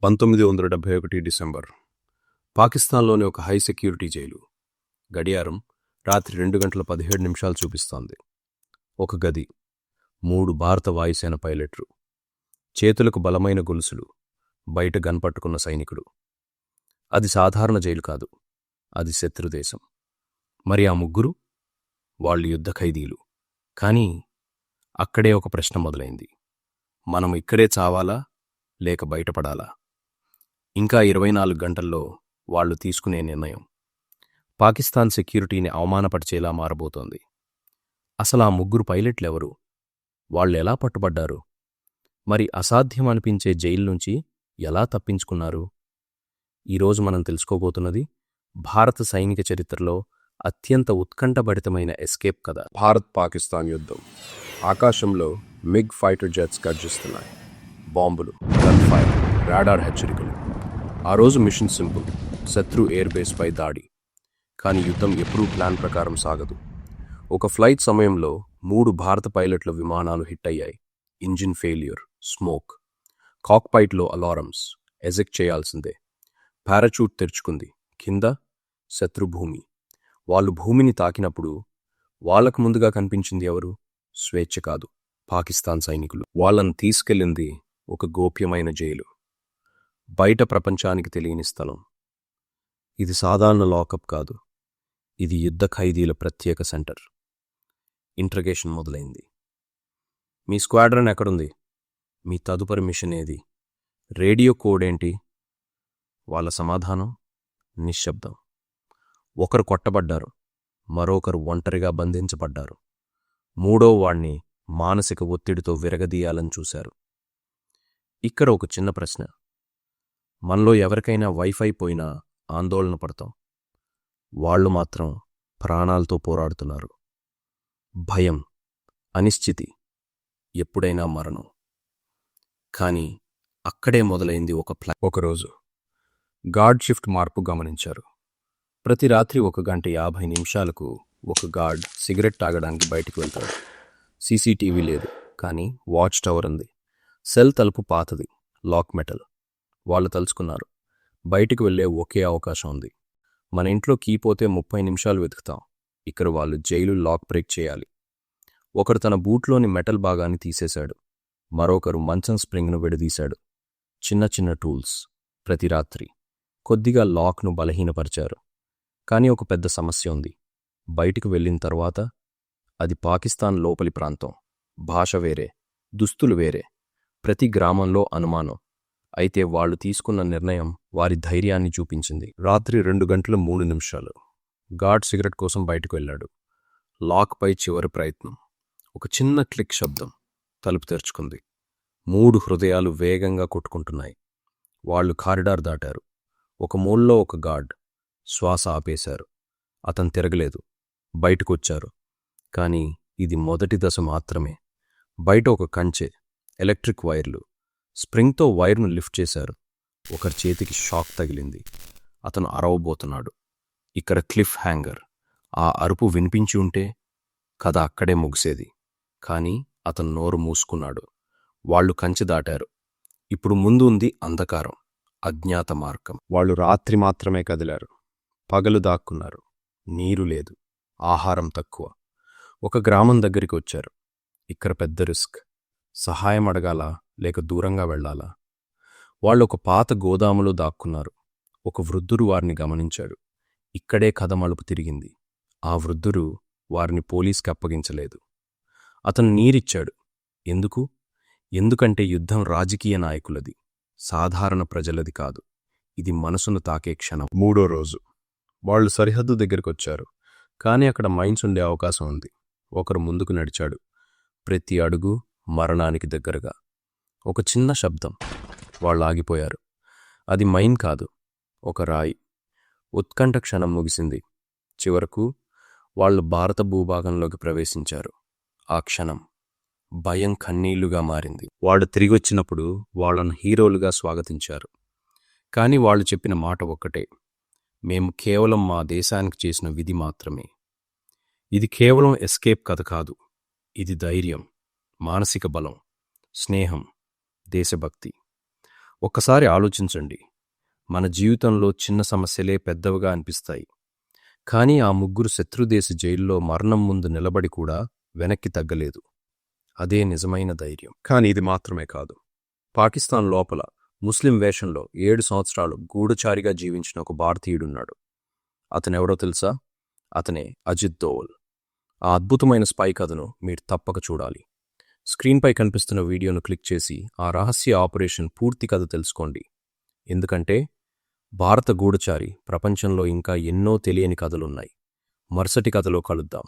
1971 December. పాకిస్తాన్లోని ఒక high security jail. గడియారం రాత్రి 2:17 చూపిస్తోంది. ఒక గది, 3 భారత వాయుసేన పైలట్లు, చేతులకు బలమైన గొలుసులు, బయట గన్ పట్టుకున్న సైనికుడు. అది సాధారణ జైలు కాదు, అది శత్రుదేశం. మరి ఆ ముగ్గురు? వాళ్ళు యుద్ధ ఖైదీలు. కానీ అక్కడే ఒక ప్రశ్న మొదలైంది. మనం ఇక్కడే చావాలా లేక బయటపడాలా? ఇంకా 24 గంటల్లో వాళ్లు తీసుకునే నిర్ణయం పాకిస్తాన్ సెక్యూరిటీని అవమానపరిచేలా మారబోతోంది. అసలు ఆ ముగ్గురు పైలట్లెవరు? వాళ్ళెలా పట్టుబడ్డారు? మరి అసాధ్యం అనిపించే జైలు నుంచి ఎలా తప్పించుకున్నారు? ఈరోజు మనం తెలుసుకోబోతున్నది భారత సైనిక చరిత్రలో అత్యంత ఉత్కంఠభరితమైన ఎస్కేప్ కథ. భారత్-పాకిస్తాన్ యుద్ధం. ఆకాశంలో మిగ్ ఫైటర్ జెట్స్ గర్జిస్తున్నాయి. బాంబులు, గన్ ఫైర్, రాడార్ హెచ్చరికలు. ఆ రోజు మిషన్ సింపుల్, శత్రు ఎయిర్ బేస్పై దాడి. కానీ యుద్ధం ఎప్పుడూ ప్లాన్ ప్రకారం సాగదు. ఒక ఫ్లైట్ సమయంలో 3 భారత పైలట్ల విమానాలు హిట్ అయ్యాయి. Engine failure, smoke. కాక్పైట్లో అలారమ్స్, ఎజెక్ట్ చేయాల్సిందే. పారాచూట్ తెరుచుకుంది. కింద శత్రుభూమి. వాళ్ళు భూమిని తాకినప్పుడు వాళ్లకు ముందుగా కనిపించింది ఎవరు? స్వేచ్ఛ కాదు, పాకిస్తాన్ సైనికులు. వాళ్ళను తీసుకెళ్ళింది ఒక గోప్యమైన జైలు. బయట ప్రపంచానికి తెలియని స్థలం. ఇది సాధారణ లాకప్ కాదు, ఇది యుద్ధ ఖైదీల ప్రత్యేక సెంటర్. ఇంట్రగేషన్ మొదలైంది. మీ స్క్వాడ్రన్ ఎక్కడుంది? మీ తదుపరి మిషన్ ఏది? రేడియో కోడ్ ఏంటి? వాళ్ళ సమాధానం నిశ్శబ్దం. ఒకరు కొట్టబడ్డారు, మరొకరు ఒంటరిగా బంధించబడ్డారు. మూడో వాణ్ణి మానసిక ఒత్తిడితో విరగదీయాలని చూశారు. ఇక్కడ ఒక చిన్న ప్రశ్న. మనలో ఎవరికైనా వైఫై పోయినా ఆందోళన పడతాం. వాళ్ళు మాత్రం ప్రాణాలతో పోరాడుతున్నారు. భయం, అనిశ్చితి, ఎప్పుడైనా మరణం. కానీ అక్కడే మొదలైంది ఒక ప్లాన్. ఒకరోజు గార్డ్ షిఫ్ట్ మార్పు గమనించారు. ప్రతి రాత్రి 1:50 ఒక గార్డ్ సిగరెట్ తాగడానికి బయటికి వెళ్తాడు. సీసీటీవీ లేదు, కానీ వాచ్ టవర్ ఉంది. సెల్ తలుపు పాతది, లాక్ మెటల్. వాళ్ళు తలుచుకున్నారు, బయటికి వెళ్లే ఒకే అవకాశం ఉంది. మన ఇంట్లో కీ పోతే 30 నిమిషాలు వెతుకుతాం. ఇక్కడ వాళ్ళు జైలు లాక్ బ్రేక్ చేయాలి. ఒకరు తన బూట్లోని మెటల్ భాగాన్ని తీసేశాడు. మరొకరు మంచం స్ప్రింగ్ను విడదీశాడు. చిన్న చిన్న టూల్స్. ప్రతి రాత్రి కొద్దిగా లాక్ను బలహీనపరిచారు. కానీ ఒక పెద్ద సమస్య ఉంది. బయటికి వెళ్ళిన తర్వాత అది పాకిస్తాన్ లోపలి ప్రాంతం. భాష వేరే, దుస్తులు వేరే. ప్రతి గ్రామంలో అనుమానం. అయితే వాళ్ళు తీసుకున్న నిర్ణయం వారి ధైర్యాన్ని చూపించింది. రాత్రి 2:03 గార్డ్ సిగరెట్ కోసం బయటకు వెళ్ళాడు. లాక్పై చివరి ప్రయత్నం. ఒక చిన్న క్లిక్ శబ్దం. తలుపు తెరుచుకుంది. 3 హృదయాలు వేగంగా కొట్టుకుంటున్నాయి. వాళ్ళు కారిడార్ దాటారు. ఒక మూలలో ఒక గార్డ్ శ్వాస ఆపేశారు. అతను తిరగలేదు. బయటకొచ్చారు. కానీ ఇది మొదటి దశ మాత్రమే. బయట ఒక కంచె, ఎలక్ట్రిక్ వైర్లు. స్ప్రింగ్తో వైర్ను లిఫ్ట్ చేశారు. ఒకరి చేతికి షాక్ తగిలింది. అతను అరవబోతున్నాడు. ఇక్కడ క్లిఫ్ హ్యాంగర్. ఆ అరుపు వినిపించి ఉంటే కథ అక్కడే ముగిసేది. కానీ అతను నోరు మూసుకున్నాడు. వాళ్ళు కంచె దాటారు. ఇప్పుడు ముందు ఉంది అంధకారం, అజ్ఞాత మార్గం. వాళ్ళు రాత్రి మాత్రమే కదిలారు. పగలు దాక్కున్నారు. నీరు లేదు, ఆహారం తక్కువ. ఒక గ్రామం దగ్గరికి వచ్చారు. ఇక్కడ పెద్ద రిస్క్. సహాయం అడగాలా లేక దూరంగా వెళ్లాలా? వాళ్ళు ఒక పాత గోదాములో దాక్కున్నారు. ఒక వృద్ధుడు వారిని గమనించాడు. ఇక్కడే కథ మలుపు తిరిగింది. ఆ వృద్ధుడు వారిని పోలీస్కి అప్పగించలేదు. అతను నీరిచ్చాడు. ఎందుకు? ఎందుకంటే యుద్ధం రాజకీయ నాయకులది, సాధారణ ప్రజలది కాదు. ఇది మనసును తాకే క్షణం. 3వ రోజు వాళ్ళు సరిహద్దు దగ్గరికొచ్చారు. కానీ అక్కడ మైన్స్ ఉండే అవకాశం ఉంది. ఒకరు ముందుకు నడిచాడు. ప్రతి అడుగు మరణానికి దగ్గరగా. ఒక చిన్న శబ్దం. వాళ్ళు ఆగిపోయారు. అది మైన్ కాదు, ఒక రాయి. ఉత్కంఠ క్షణం ముగిసింది. చివరకు వాళ్ళు భారత భూభాగంలోకి ప్రవేశించారు. ఆ క్షణం భయం కన్నీళ్లుగా మారింది. వాళ్ళు తిరిగొచ్చినప్పుడు వాళ్ళను హీరోలుగా స్వాగతించారు. కానీ వాళ్ళు చెప్పిన మాట ఒక్కటే: మేము కేవలం మా దేశానికి చేసిన విధి మాత్రమే. ఇది కేవలం ఎస్కేప్ కథ కాదు, ఇది ధైర్యం, మానసిక బలం, స్నేహం, దేశభక్తి. ఒక్కసారి ఆలోచించండి. మన జీవితంలో చిన్న సమస్యలే పెద్దవిగా అనిపిస్తాయి. కానీ ఆ ముగ్గురు శత్రుదేశ జైల్లో మరణం ముందు నిలబడి కూడా వెనక్కి తగ్గలేదు. అదే నిజమైన ధైర్యం. కానీ ఇది మాత్రమే కాదు. పాకిస్తాన్ లోపల ముస్లిం వేషంలో 7 సంవత్సరాలు గూఢచారిగా జీవించిన ఒక భారతీయుడున్నాడు. అతనెవరో తెలుసా? అతనే అజిత్ దోవల్. ఆ అద్భుతమైన స్పై కథను మీరు తప్పక చూడాలి. స్క్రీన్పై కనిపిస్తున్న వీడియోను క్లిక్ చేసి ఆ రహస్య ఆపరేషన్ పూర్తి కథ తెలుసుకోండి. ఎందుకంటే భారత గూఢచారి ప్రపంచంలో ఇంకా ఎన్నో తెలియని కథలున్నాయి. మరుసటి కథలో కలుద్దాం.